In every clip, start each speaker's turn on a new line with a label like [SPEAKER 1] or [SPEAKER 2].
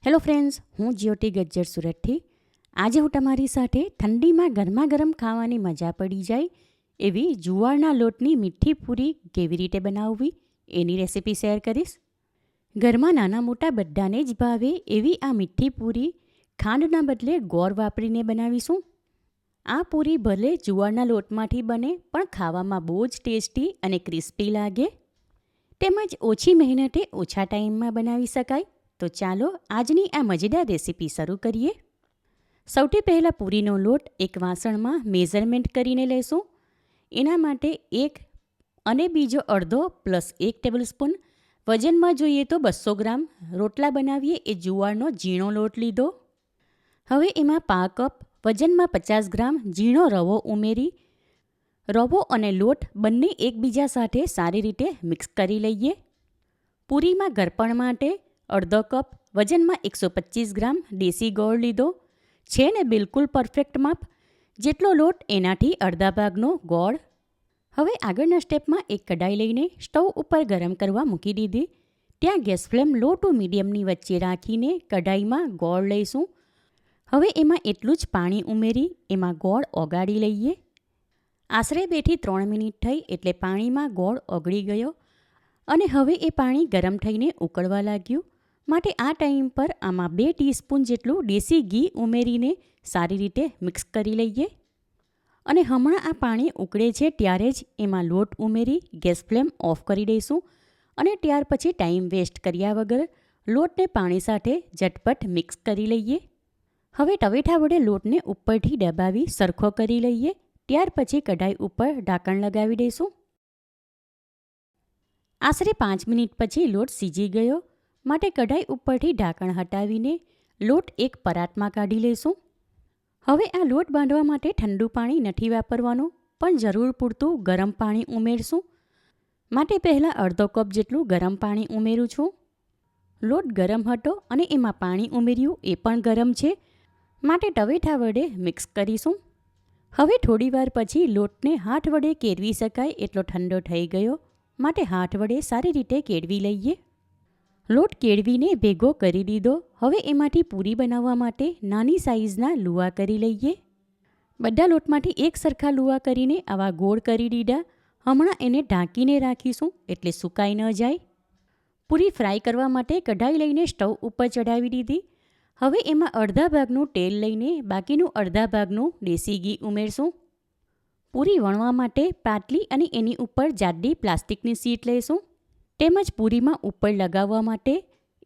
[SPEAKER 1] Hello friends, હું જ્યોતિ ગજ્જર સુરતથી. આજે હું તમારી સાથે ઠંડીમાં ગરમા ગરમ ખાવાની મજા પડી જાય એવી જુવારના લોટની મીઠી પૂરી કેવી રીતે બનાવવી એની રેસિપી શેર કરીશ. ઘરમાં નાના મોટા બધાને જ ભાવે એવી આ મીઠી પૂરી ખાંડના બદલે ગોળ વાપરીને બનાવીશું. આ પૂરી ભલે જુવારના લોટમાંથી બને પણ ખાવામાં બહુ જ ટેસ્ટી અને ક્રિસ્પી લાગે, તેમજ ઓછી મહેનતે ઓછા ટાઈમમાં બનાવી શકાય. તો ચાલો આજની આ મજેદાર રેસીપી શરૂ કરીએ. સૌથી પહેલાં પૂરીનો લોટ એક વાસણમાં મેઝરમેન્ટ કરીને લેશું. એના માટે 1 અને બીજો અડધો પ્લસ 1 ટેબલસ્પૂન, વજનમાં જોઈએ તો 200 ગ્રામ રોટલા બનાવીએ એ જુવારનો ઝીણો લોટ લીધો. હવે એમાં 1/2 કપ વજનમાં 50 ગ્રામ ઝીણો રવો ઉમેરી રવો અને લોટ બંને એકબીજા સાથે સારી રીતે મિક્સ કરી લઈએ. પૂરીમાં ગરપણ માટે અડધો કપ વજનમાં 125 ગ્રામ દેશી ગોળ લીધો છે ને બિલકુલ પરફેક્ટ માપ, જેટલો લોટ એનાથી અડધા ભાગનો ગોળ. હવે આગળના સ્ટેપમાં એક કઢાઈ લઈને સ્ટવ ઉપર ગરમ કરવા મૂકી દીધી. ત્યાં ગેસ ફ્લેમ લો ટુ મીડિયમની વચ્ચે રાખીને કઢાઈમાં ગોળ લઈશું. હવે એમાં એટલું જ પાણી ઉમેરી એમાં ગોળ ઓગાળી લઈએ. આશરે 2 થી 3 મિનિટ થઈ એટલે પાણીમાં ગોળ ઓગળી ગયો અને હવે એ પાણી ગરમ થઈને ઉકળવા લાગ્યું. માટે આ ટાઈમ પર આમાં 2 ટીસ્પૂન જેટલું દેશી ઘી ઉમેરીને સારી રીતે મિક્સ કરી લઈએ. અને હમણાં આ પાણી ઉકળે છે ત્યારે જ એમાં લોટ ઉમેરી ગેસ ફ્લેમ ઓફ કરી દઈશું અને ત્યાર પછી ટાઈમ વેસ્ટ કર્યા વગર લોટને પાણી સાથે ઝટપટ મિક્સ કરી લઈએ. હવે તવેથા વડે લોટને ઉપરથી દબાવી સરખો કરી લઈએ. ત્યાર પછી કઢાઈ ઉપર ઢાંકણ લગાવી દઈશું. આશરે 5 મિનિટ પછી લોટ સીજી ગયો માટે કઢાઈ ઉપરથી ઢાંકણ હટાવીને લોટ એક પરાતમાં કાઢી લઈશું. હવે આ લોટ બાંધવા માટે ઠંડુ પાણી નથી વાપરવાનું, પણ જરૂર પૂરતું ગરમ પાણી ઉમેરશું. માટે પહેલાં અડધો કપ જેટલું ગરમ પાણી ઉમેરું છું. લોટ ગરમ હતો અને એમાં પાણી ઉમેર્યું એ પણ ગરમ છે, માટે તવેથા વડે મિક્સ કરીશું. હવે થોડીવાર પછી લોટને હાથ વડે કેળવી શકાય એટલો ઠંડો થઈ ગયો, માટે હાથ વડે સારી રીતે કેળવી લઈએ. લોટ કેળવીને ભેગો કરી દીધો. હવે એમાંથી પૂરી બનાવવા માટે નાની સાઇઝના લુવા કરી લઈએ. બધા લોટમાંથી એક સરખા લુવા કરીને આવા ગોળ કરી દીધા. હમણાં એને ઢાંકીને રાખીશું એટલે સુકાઈ ન જાય. પૂરી ફ્રાય કરવા માટે કઢાઈ લઈને સ્ટવ ઉપર ચડાવી દીધી. હવે એમાં અડધા ભાગનું તેલ લઈને બાકીનું અડધા ભાગનું દેશી ઘી ઉમેરશું. પૂરી વણવા માટે પાટલી અને એની ઉપર જાડી પ્લાસ્ટિકની શીટ લઈશું. તેમજ પૂરીમાં ઉપર લગાવવા માટે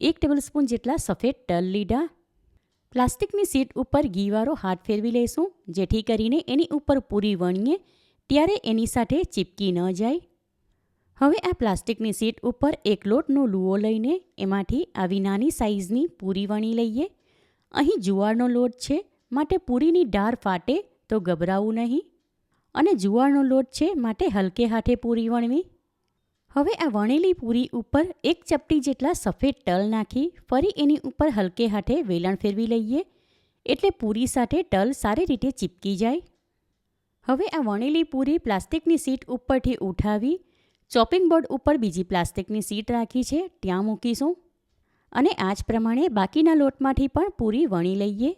[SPEAKER 1] 1 ટેબલસ્પૂન જેટલા સફેદ તલ લીધા. પ્લાસ્ટિકની શીટ ઉપર ઘીવાળો હાથ ફેરવી લઈશું, જેથી કરીને એની ઉપર પૂરી વણીએ ત્યારે એની સાથે ચીપકી ન જાય. હવે આ પ્લાસ્ટિકની શીટ ઉપર એક લોટનો લુઓ લઈને એમાંથી આવી નાની સાઇઝની પૂરી વણી લઈએ. અહીં જુવારનો લોટ છે માટે પૂરીની ડાળ ફાટે તો ગભરાવું નહીં, અને જુવારનો લોટ છે માટે હલકે હાથે પૂરી વણવી. હવે આ વણેલી પૂરી ઉપર 1 ચપટી જેટલા સફેદ તલ નાખી ફરી એની ઉપર હલકે હાથે વેલણ ફેરવી લઈએ એટલે પૂરી સાથે તલ સારી રીતે ચીપકી જાય. હવે આ વણેલી પૂરી પ્લાસ્ટિકની શીટ ઉપરથી ઉઠાવી ચોપિંગ બોર્ડ ઉપર બીજી પ્લાસ્ટિકની શીટ રાખી છે ત્યાં મૂકીશું. અને આ જ પ્રમાણે બાકીના લોટમાંથી પણ પૂરી વણી લઈએ.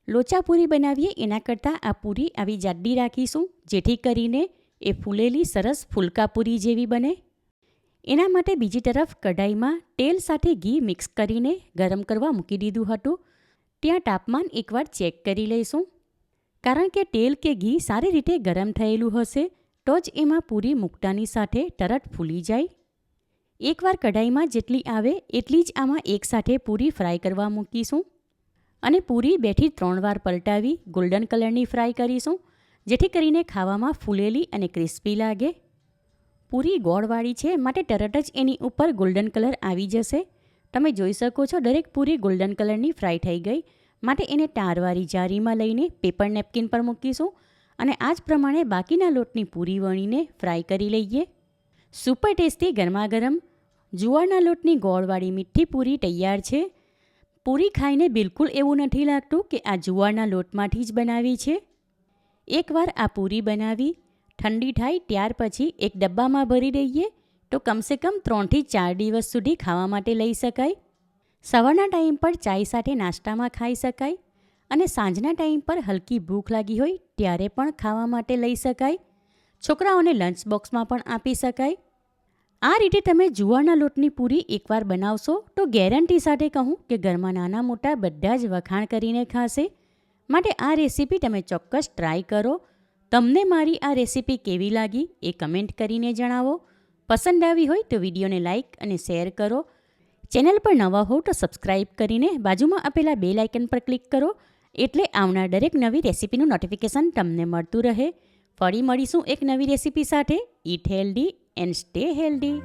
[SPEAKER 1] લોચા પૂરી બનાવીએ એના કરતાં આ પૂરી આવી જાડી રાખીશું, જેથી કરીને એ ફૂલેલી સરસ ફૂલકા પૂરી જેવી બને. એના માટે બીજી તરફ કઢાઈમાં તેલ સાથે ઘી મિક્સ કરીને ગરમ કરવા મૂકી દીધું હતું. ત્યાં તાપમાન એકવાર ચેક કરી લઈશું, કારણ કે તેલ કે ઘી સારી રીતે ગરમ થયેલું હશે તો જ એમાં પૂરી મૂકતાની સાથે તરત ફૂલી જાય. એકવાર કઢાઈમાં જેટલી આવે એટલી જ આમાં એકસાથે પૂરી ફ્રાય કરવા મૂકીશું અને પૂરી 2 થી 3 વાર પલટાવી ગોલ્ડન કલરની ફ્રાય કરીશું, જેથી કરીને ખાવામાં ફૂલેલી અને ક્રિસ્પી લાગે. પૂરી ગોળવાળી છે માટે તરત જ એની ઉપર ગોલ્ડન કલર આવી જશે. તમે જોઈ શકો છો દરેક પૂરી ગોલ્ડન કલરની ફ્રાય થઈ ગઈ, માટે એને તારવાળી જારીમાં લઈને પેપર નેપકિન પર મૂકીશું અને આ જ પ્રમાણે બાકીના લોટની પૂરી વણીને ફ્રાય કરી લઈએ. સુપર ટેસ્ટી ગરમા ગરમ જુવારના લોટની ગોળવાળી મીઠી પૂરી તૈયાર છે. પૂરી ખાઈને બિલકુલ એવું નથી લાગતું કે આ જુવારના લોટમાંથી જ બનાવી છે. એકવાર આ પૂરી બનાવી ઠંડી થાય ત્યાર પછી એક ડબ્બામાં ભરી દઈએ તો કમસે કમ 3 થી 4 દિવસ સુધી ખાવા માટે લઈ શકાય. સવારના ટાઈમ પર ચાય સાથે નાસ્તામાં ખાઈ શકાય અને સાંજના ટાઈમ પર હલકી ભૂખ લાગી હોય ત્યારે પણ ખાવા માટે લઈ શકાય. છોકરાઓને લંચ બોક્સમાં પણ આપી શકાય. આ રીતે તમે જુવારના લોટની પૂરી એકવાર બનાવશો તો ગેરંટી સાથે કહું કે ઘરમાં નાના મોટા બધા જ વખાણ કરીને ખાશે. માટે આ રેસીપી તમે ચોક્કસ ટ્રાય કરો. તમને મારી આ રેસીપી કેવી લાગી એ કમેન્ટ કરીને જણાવો. પસંદ આવી હોય તો વિડીયોને લાઇક અને શેર કરો. ચેનલ પર નવા હો તો સબસ્ક્રાઈબ કરીને બાજુમાં આપેલા બેલ આઇકન પર ક્લિક કરો એટલે આવનાર દરેક નવી રેસીપીનું નોટિફિકેશન તમને મળતું રહે. ફરી મળીશું એક નવી રેસીપી સાથે. ઈટ હેલ્ધી એન્ડ સ્ટે હેલ્ધી.